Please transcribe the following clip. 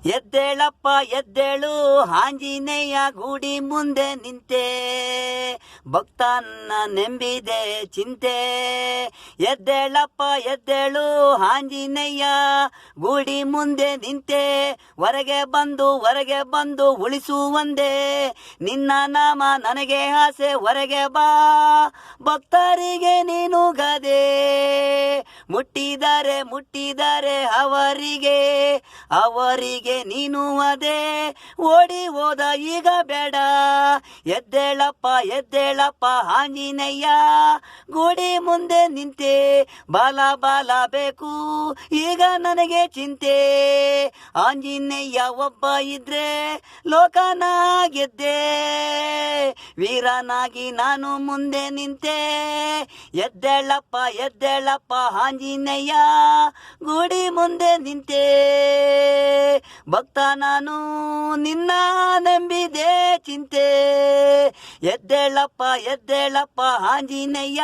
ಎದ್ದೇಳಪ್ಪ ಎದ್ದೇಳು ಆಂಜನೇಯ ಗುಡಿ ಮುಂದೆ ನಿಂತೆ, ಭಕ್ತನ್ನ ನೆಂಬಿದೆ ಚಿಂತೆ. ಎದ್ದೇಳಪ್ಪ ಎದ್ದೇಳು ಆಂಜನೇಯ ಗುಡಿ ಮುಂದೆ ನಿಂತೆ, ಹೊರಗೆ ಬಂದು ಉಳಿಸುವಂದೆ ನಿನ್ನ ನಾಮ ನನಗೆ ಆಸೆ. ಹೊರಗೆ ಬಾ ಭಕ್ತರಿಗೆ ನೀನು ಗದೆ, ಮುಟ್ಟಿದ್ದಾರೆ ಅವರಿಗೆ ನೀನು ಅದೇ. ಓಡಿ ಹೋದ ಈಗ ಬೇಡ, ಎದ್ದೇಳಪ್ಪ ಆಂಜನೇಯ ಗುಡಿ ಮುಂದೆ ನಿಂತೆ. ಬಾಲ ಬೇಕು ಈಗ ನನಗೆ ಚಿಂತೆ, ಆಂಜನೇಯ ಒಬ್ಬ ಇದ್ರೆ ಲೋಕನ ಗೆದ್ದೆ, ವೀರನಾಗಿ ನಾನು ಮುಂದೆ ನಿಂತೆ. ಎದ್ದೇಳಪ್ಪ ಆಂಜನೇಯ ಗುಡಿ ಮುಂದೆ ನಿಂತೆ, ಭಕ್ತ ನಾನು ನಿನ್ನ ನಂಬಿದೆ ಚಿಂತೆ. ಎದ್ದೇಳಪ್ಪ ಆಂಜನೇಯ.